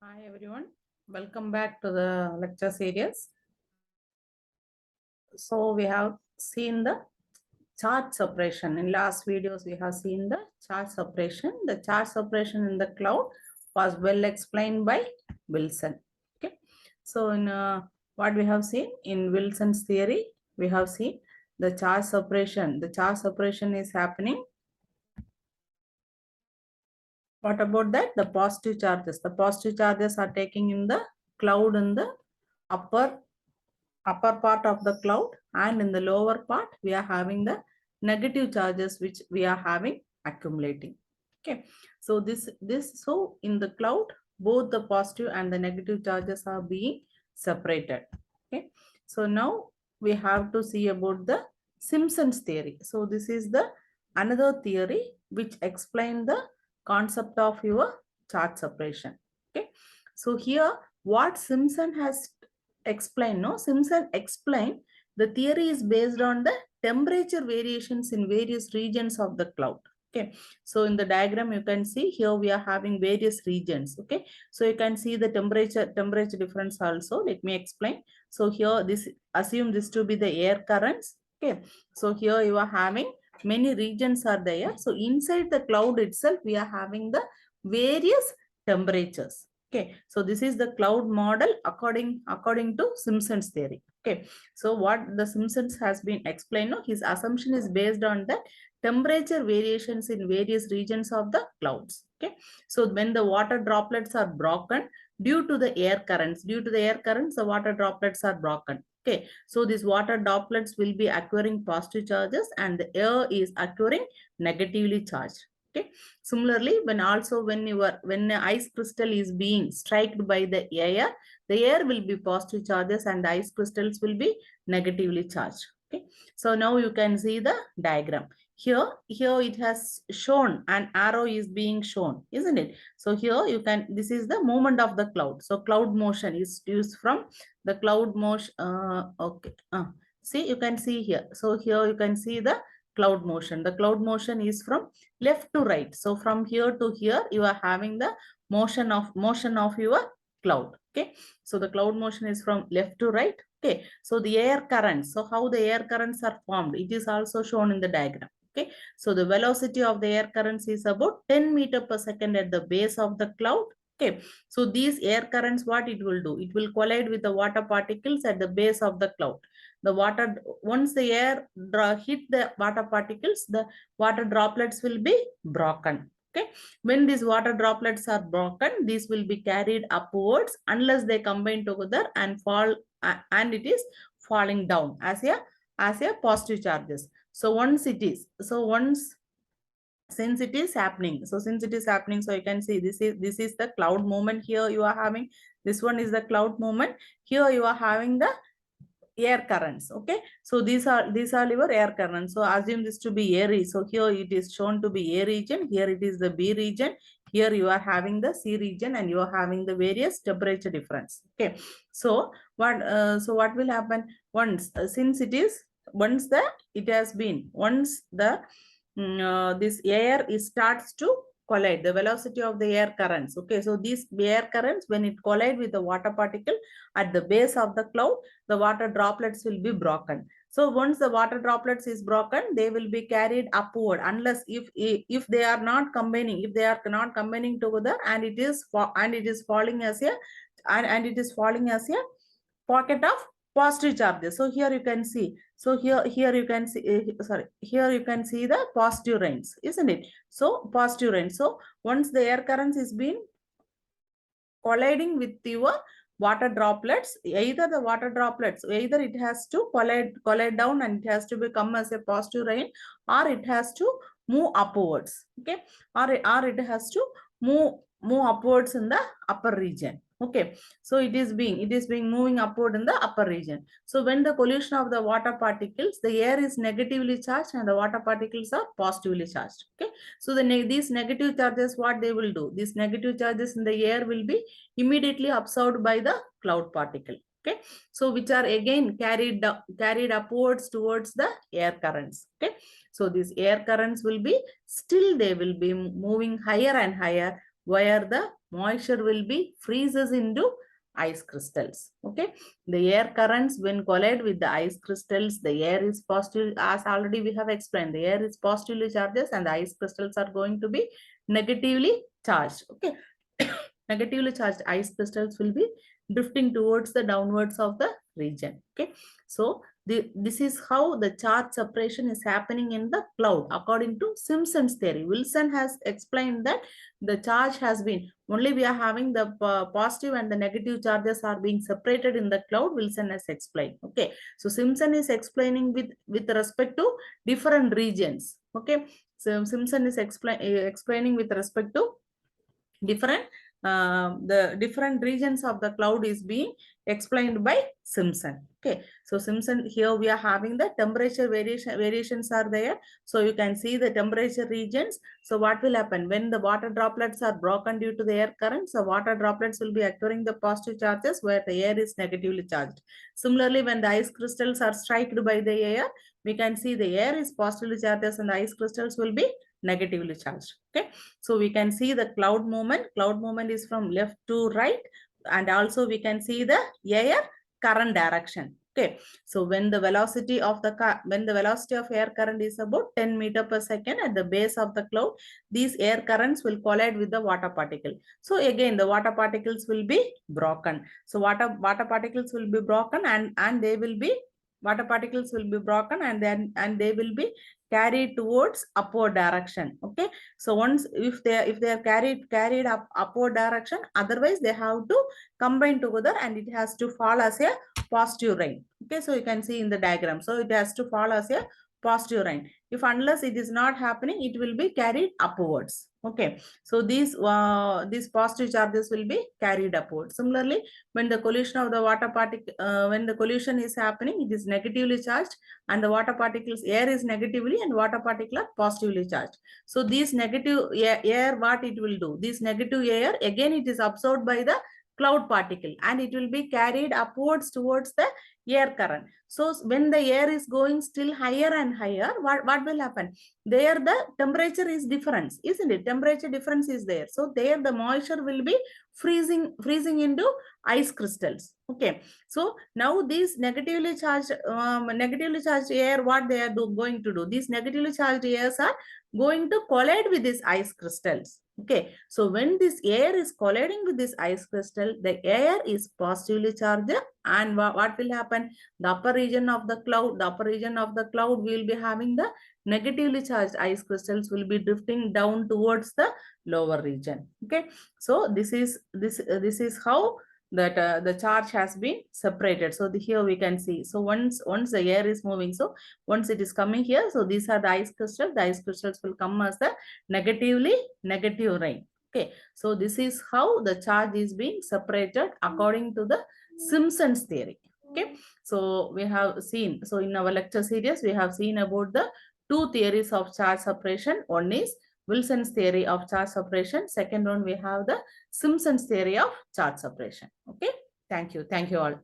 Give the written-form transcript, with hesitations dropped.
Hi everyone, welcome back to the lecture series. So we have seen the charge separation. In last videos we have seen the charge separation. The charge separation in the cloud was well explained by Wilson. Okay, so in what we have seen in Wilson's theory, we have seen the charge separation. The charge separation is happening. What about that? The positive charges. The positive charges are taking in the cloud in the upper part of the cloud, and in the lower part we are having the negative charges which we are having accumulating. Okay, so so in the cloud both the positive and the negative charges are being separated. Okay, so now we have to see about the Simpsons theory. So this is the another theory which explain the concept of your charge separation. Okay, so here what Simpson has explained, no, Simpson explained the theory is based on the temperature variations in various regions of the cloud. Okay, so in the diagram you can see here we are having various regions. Okay, so you can see the temperature difference also. Let me explain. So here this, assume this to be the air currents. Okay, so here you are having many regions are there. So inside the cloud itself we are having the various temperatures. Okay, so this is the cloud model according to Simpson's theory. Okay, so what the Simpsons has been explained, no, his assumption is based on the temperature variations in various regions of the clouds. Okay, so when the water droplets are broken due to the air currents, the water droplets are broken. Okay, so these water droplets will be acquiring positive charges and the air is acquiring negatively charged. Okay, similarly when when ice crystal is being struck by the air will be positive charges and the ice crystals will be negatively charged. Okay, so now you can see the diagram. Here it has shown an arrow is being shown, isn't it? So here you can, this is the movement of the cloud. So cloud motion is used from the cloud motion. Okay, see, you can see here. So here you can see the cloud motion. The cloud motion is from left to right. So from here to here you are having the motion of your cloud. Okay, so the cloud motion is from left to right. Okay, so the air currents, so how the air currents are formed, it is also shown in the diagram. Okay, so the velocity of the air currents is about 10 meter per second at the base of the cloud. Okay, so these air currents, what it will do, it will collide with the water particles at the base of the cloud. The water, once the air hit the water particles, the water droplets will be broken. Okay, when these water droplets are broken, these will be carried upwards unless they combine together and fall, and it is falling down as a positive charges. So once it is, since it is happening, so you can see this is the cloud movement. Here you are having, this one is the cloud movement. Here you are having the air currents. Okay, so these are your air currents. So assume this to be air. So here it is shown to be A region, here it is the B region, here you are having the C region, and you are having the various temperature difference. Okay, so what will happen once, since it is, once the it has been, once the this air is starts to collide, the velocity of the air currents. Okay, so these air currents, when it collide with the water particle at the base of the cloud, the water droplets will be broken. So once the water droplets is broken, they will be carried upward unless if they are not combining, if they are not combining together, and it is falling as a, and it is falling as a pocket of positive charges. So here you can see, so here you can see, sorry, here you can see the positive rains, isn't it? So positive rain. So once the air currents is being colliding with your water droplets, either the water droplets, either it has to collide down and it has to become as a positive rain, or it has to move upwards. Okay, or it has to move upwards in the upper region. Okay, so it is being moving upward in the upper region. So when the collision of the water particles, the air is negatively charged and the water particles are positively charged. Okay, so these negative charges, what they will do, these negative charges in the air will be immediately absorbed by the cloud particle. Okay, so which are again carried upwards towards the air currents. Okay, so these air currents will be still, they will be moving higher and higher, where the moisture will be freezes into ice crystals. Okay, the air currents when collide with the ice crystals, the air is positive, as already we have explained, the air is positively charged and the ice crystals are going to be negatively charged. Okay, negatively charged ice crystals will be drifting towards the downwards of the region. Okay, so this is how the charge separation is happening in the cloud according to Simpson's theory. Wilson has explained that the charge has been, only we are having the positive and the negative charges are being separated in the cloud. Wilson has explained. Okay, so Simpson is explaining with respect to different regions. Okay, so Simpson is explaining with respect to different the different regions of the cloud is being explained by Simpson. Okay, so Simpson, here we are having the temperature variations are there, so you can see the temperature regions. So what will happen when the water droplets are broken due to the air current? So water droplets will be acquiring the positive charges where the air is negatively charged. Similarly, when the ice crystals are struck by the air, we can see the air is positively charged and the ice crystals will be negatively charged. Okay, so we can see the cloud movement is from left to right, and also we can see the air current direction. Okay, so when the velocity of air current is about 10 meter per second at the base of the cloud, these air currents will collide with the water particle. So again the water particles will be broken. So water particles will be broken and they will be water particles will be broken and they will be carried towards upward direction. Okay, so once if they are carried up upward direction, otherwise they have to combine together and it has to fall as a positive rain. Okay, so you can see in the diagram, so it has to fall as a positive rain. If unless it is not happening, it will be carried upwards. Okay, so these positive charges will be carried upwards. Similarly, when the collision of the water particle when the collision is happening, it is negatively charged and the water particles, air is negatively and water particle are positively charged. So these negative air, what it will do, this negative air again it is absorbed by the cloud particle and it will be carried upwards towards the air current. So when the air is going still higher and higher, what will happen? There the temperature is difference, isn't it? Temperature difference is there. So there the moisture will be freezing into ice crystals. Okay, so now these negatively charged air, what they are going to do? These negatively charged airs are going to collide with these ice crystals. Okay, so when this air is colliding with this ice crystal, the air is positively charged and what will happen? The upper region of the cloud will be having the negatively charged ice crystals will be drifting down towards the lower region. Okay, so this is how that the charge has been separated. So here we can see, so once the air is moving, so once it is coming here, so these are the ice crystals. The ice crystals will come as the negative rain. Okay, so this is how the charge is being separated according to the Simpson's theory. Okay, so we have seen, so in our lecture series we have seen about the two theories of charge separation. One is Wilson's theory of charge separation. Second one, we have the Simpson's theory of charge separation. Okay, thank you all.